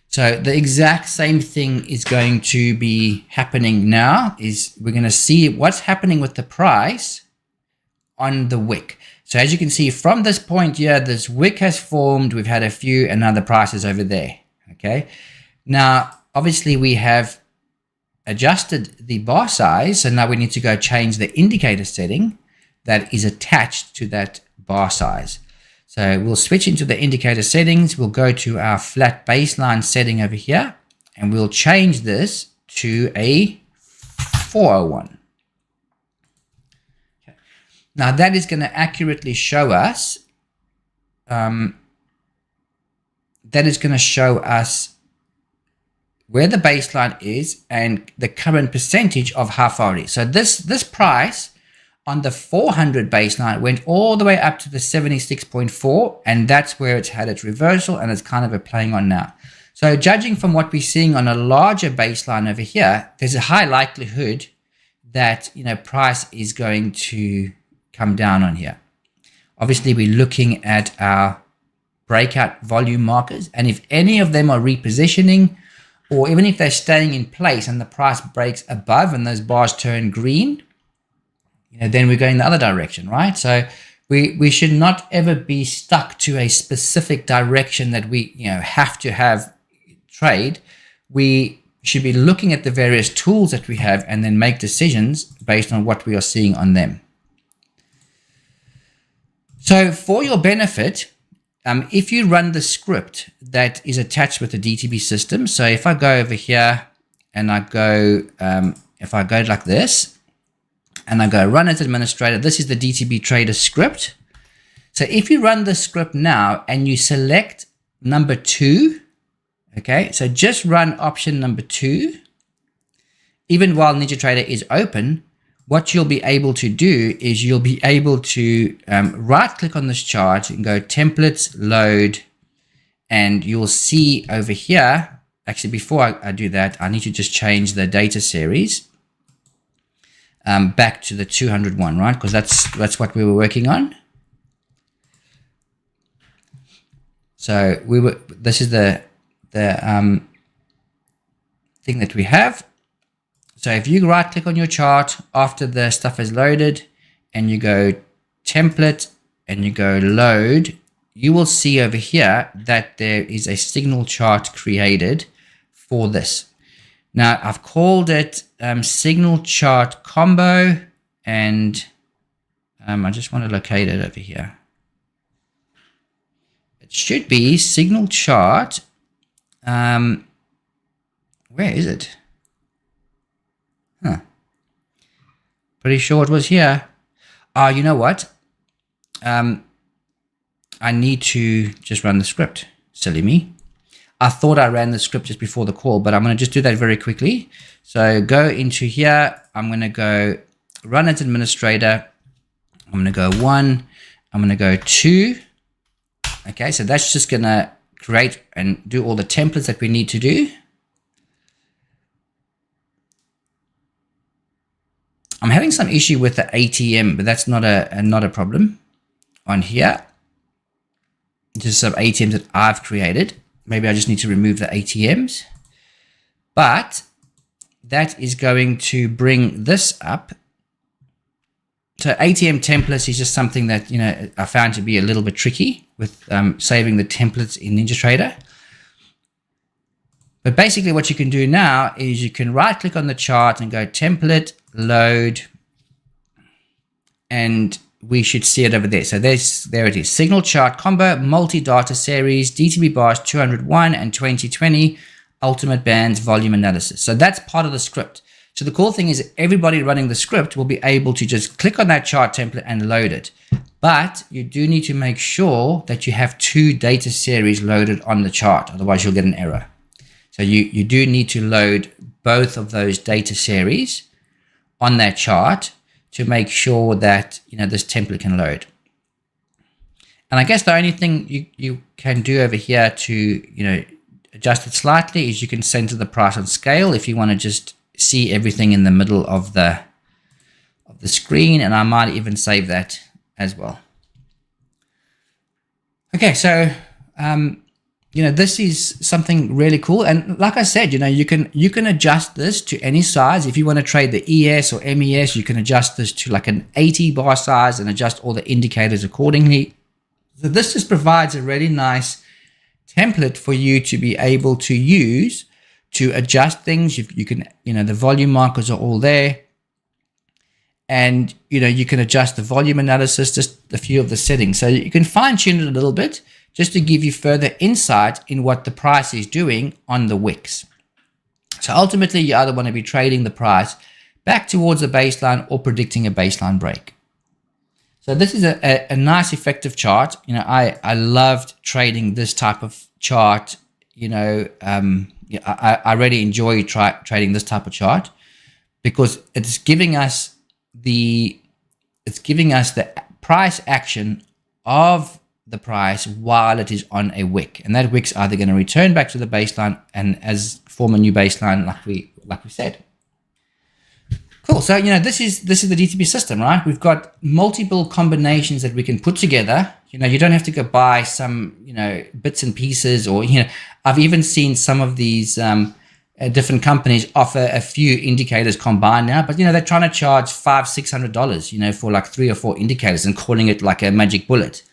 So the exact same thing is going to be happening now. Is we're going to see what's happening with the price on the wick. So as you can see from this point here, this wick has formed. We've had a few, and now the price is over there. Okay. Now, obviously we have adjusted the bar size. So now we need to go change the indicator setting that is attached to that bar size. So we'll switch into the indicator settings. We'll go to our flat baseline setting over here, and we'll change this to a 401. Okay. Now that is going to accurately show us, where the baseline is and the current percentage of how far it is. So this price on the 400 baseline went all the way up to the 76.4, and that's where it's had its reversal, and it's kind of playing on now. So judging from what we're seeing on a larger baseline over here, there's a high likelihood that, you know, price is going to come down on here. Obviously, we're looking at our breakout volume markers, and if any of them are repositioning, or even if they're staying in place and the price breaks above and those bars turn green, you know, then we're going the other direction, right? So we should not ever be stuck to a specific direction that we, you know, have to have trade. We should be looking at the various tools that we have and then make decisions based on what we are seeing on them. So for your benefit, if you run the script that is attached with the DTB system, so if I go over here and I go, if I go like this, and I go run as administrator, this is the DTB Trader script. So if you run the script now and you select number 2, okay, so just run option number 2, even while NinjaTrader is open, what you'll be able to do is you'll be able to right click on this chart and go templates, load, and you'll see over here, actually before I do that, I need to just change the data series back to the 201, right? Because that's what we were working on. So this is the thing that we have. So if you right click on your chart after the stuff is loaded and you go template and you go load, you will see over here that there is a signal chart created for this. Now I've called it signal chart combo, and I just want to locate it over here. It should be signal chart. Where is it? Huh. Pretty sure it was here. You know what? I need to just run the script. Silly me. I thought I ran the script just before the call, but I'm going to just do that very quickly. So go into here. I'm going to go run as administrator. I'm going to go 1. I'm going to go 2. Okay, so that's just going to create and do all the templates that we need to do. I'm having some issue with the ATM, but that's not a problem. on here. Just some ATMs that I've created. Maybe I just need to remove the ATMs. But that is going to bring this up. So ATM templates is just something that, you know, I found to be a little bit tricky with saving the templates in NinjaTrader. But basically what you can do now is you can right click on the chart and go template, load, and we should see it over there. So there it is. Signal chart combo, multi-data series, DTB bars 201 and 2020, ultimate bands, volume analysis. So that's part of the script. So the cool thing is everybody running the script will be able to just click on that chart template and load it. But you do need to make sure that you have 2 data series loaded on the chart. Otherwise you'll get an error. So you do need to load both of those data series on that chart to make sure that, you know, this template can load. And I guess the only thing you can do over here to, you know, adjust it slightly is you can center the price on scale if you want to just see everything in the middle of the screen, and I might even save that as well. Okay, so you know, this is something really cool, and like I said, you know, you can adjust this to any size. If you want to trade the ES or MES, you can adjust this to like an 80 bar size and adjust all the indicators accordingly. So this just provides a really nice template for you to be able to use to adjust things. You can, you know, the volume markers are all there, and you know, you can adjust the volume analysis, just a few of the settings. So you can fine tune it a little bit, just to give you further insight in what the price is doing on the wicks. So ultimately, you either want to be trading the price back towards a baseline or predicting a baseline break. So this is a nice effective chart. You know, I loved trading this type of chart. You know, I really enjoy trading this type of chart because it's giving us the price action of the price while it is on a wick, and that wick's either going to return back to the baseline and as form a new baseline, like we said. Cool. So you know, this is the DTB system, right? We've got multiple combinations that we can put together. You know, you don't have to go buy some, you know, bits and pieces, or you know, I've even seen some of these different companies offer a few indicators combined now, but you know, they're trying to charge $500-600, you know, for like 3 or 4 indicators and calling it like a magic bullet.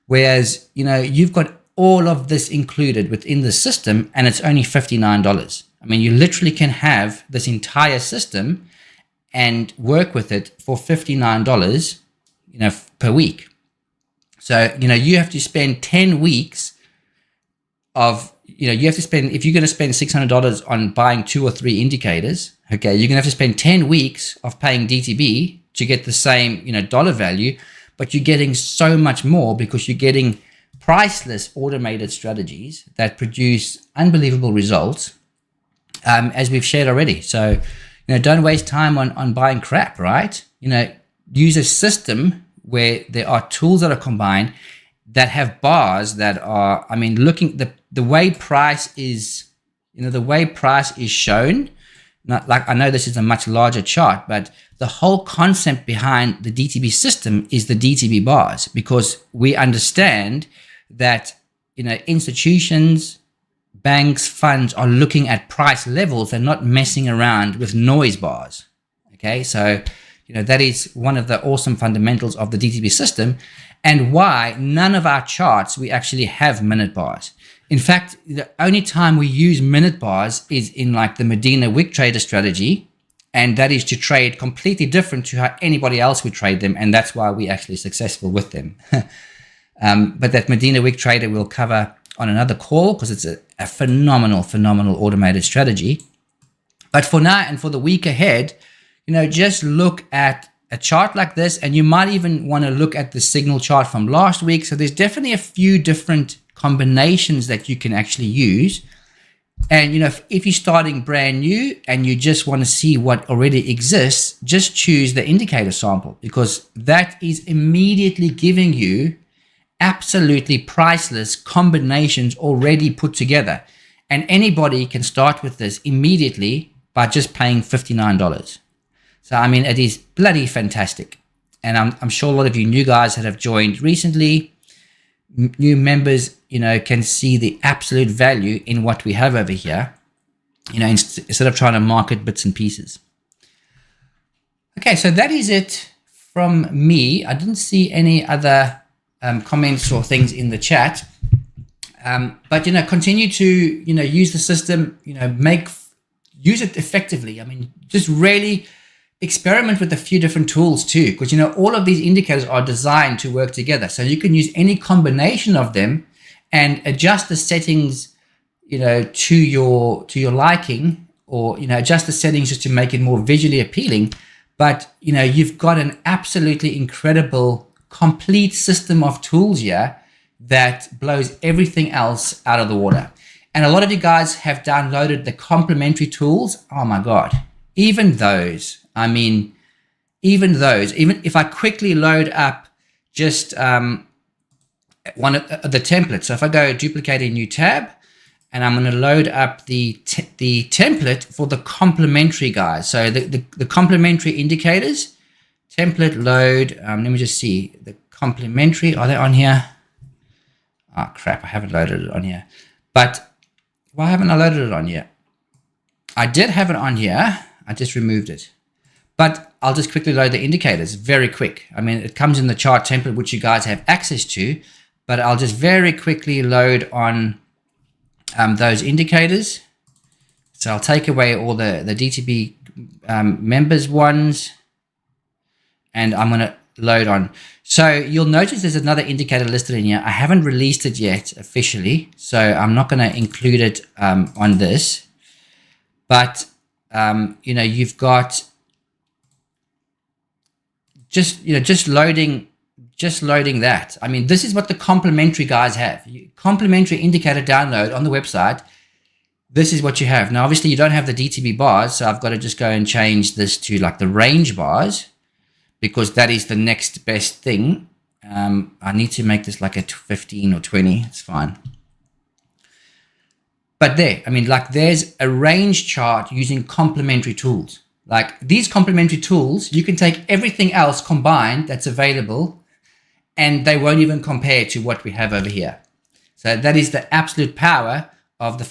Whereas, you know, you've got all of this included within the system and it's only $59. I mean, you literally can have this entire system and work with it for $59, you know, per week. So, you know, you have to spend 10 weeks of, you know, you have to spend, if you're going to spend $600 on buying 2 or 3 indicators, okay, you're going to have to spend 10 weeks of paying DTB to get the same, you know, dollar value. But you're getting so much more because you're getting priceless automated strategies that produce unbelievable results, as we've shared already. So, you know, don't waste time on buying crap, right? You know, use a system where there are tools that are combined that have bars that are, I mean, looking the way price is, you know, the way price is shown. Not like, I know this is a much larger chart, but the whole concept behind the DTB system is the DTB bars, because we understand that, you know, institutions, banks, funds are looking at price levels. They're not messing around with noise bars. Okay. So, you know, that is one of the awesome fundamentals of the DTB system, and why none of our charts, we actually have minute bars. In fact, the only time we use minute bars is in like the Medina wick trader strategy, and that is to trade completely different to how anybody else would trade them, and that's why we're actually successful with them. But that Medina wick trader we'll cover on another call, because it's a phenomenal automated strategy. But for now and for the week ahead, you know, just look at a chart like this, and you might even want to look at the signal chart from last week. So there's definitely a few different combinations that you can actually use. And you know, if you're starting brand new and you just want to see what already exists, just choose the indicator sample, because that is immediately giving you absolutely priceless combinations already put together. And anybody can start with this immediately by just paying $59. So I mean, it is bloody fantastic. And I'm sure a lot of you new guys that have joined recently, new members, can see the absolute value in what we have over here, instead of trying to market bits and pieces. Okay, so that is it from me. I didn't see any other comments or things in the chat. But, continue to, use the system, use it effectively. I mean, just really experiment with a few different tools too, because, all of these indicators are designed to work together. So you can use any combination of them and adjust the settings, to your liking, or, adjust the settings just to make it more visually appealing. But, you've got an absolutely incredible, complete system of tools here that blows everything else out of the water. And a lot of you guys have downloaded the complementary tools. Oh my God, even if I quickly load up just one of the templates. So if I go duplicate a new tab, and I'm going to load up the template for the complementary guys. So the complementary indicators, template load. Let me just see the complementary. Are they on here? Oh crap, I haven't loaded it on here. But why haven't I loaded it on here? I did have it on here. I just removed it. But I'll just quickly load the indicators very quick. I mean, it comes in the chart template, which you guys have access to, but I'll just very quickly load on those indicators. So I'll take away all the DTB members ones, and I'm going to load on. So you'll notice there's another indicator listed in here. I haven't released it yet officially, so I'm not going to include it on this. But you've got just loading that. I mean, this is what the complementary guys have. Complementary indicator download on the website. This is what you have. Now, obviously, you don't have the DTB bars, so I've got to just go and change this to like the range bars, because that is the next best thing. I need to make this like a 15 or 20. It's fine. But there's a range chart using complementary tools. Like these complementary tools, you can take everything else combined that's available, and they won't even compare to what we have over here. So that is the absolute power of the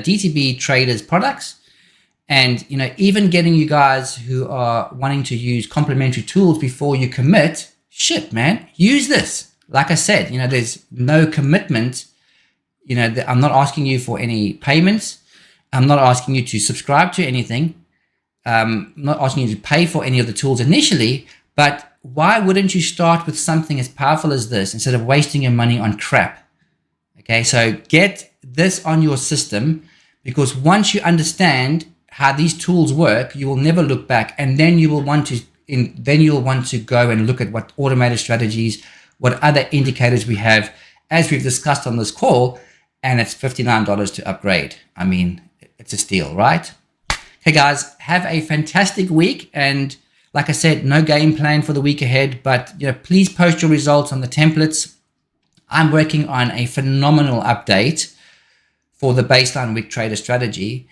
DTB traders products. And, even getting you guys who are wanting to use complementary tools before you commit, shit, man, use this. Like I said, there's no commitment. I'm not asking you for any payments. I'm not asking you to subscribe to anything. I'm not asking you to pay for any of the tools initially, but why wouldn't you start with something as powerful as this instead of wasting your money on crap? Okay, so get this on your system, because once you understand how these tools work, you will never look back, and then you'll want to go and look at what automated strategies, what other indicators we have, as we've discussed on this call, and it's $59 to upgrade. I mean, it's a steal, right? Okay, guys, have a fantastic week, and like I said, no game plan for the week ahead, but please post your results on the templates. I'm working on a phenomenal update for the baseline week trader strategy,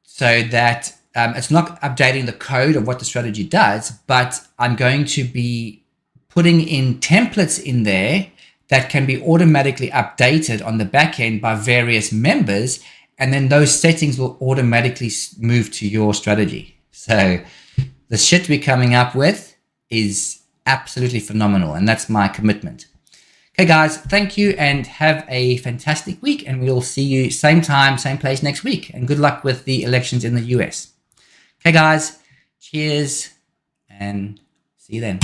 so that it's not updating the code of what the strategy does, but I'm going to be putting in templates in there that can be automatically updated on the back end by various members, and then those settings will automatically move to your strategy. So the shit we're coming up with is absolutely phenomenal, and that's my commitment. Okay, guys, thank you, and have a fantastic week, and we'll see you same time, same place next week, and good luck with the elections in the US. Okay, guys, cheers, and see you then.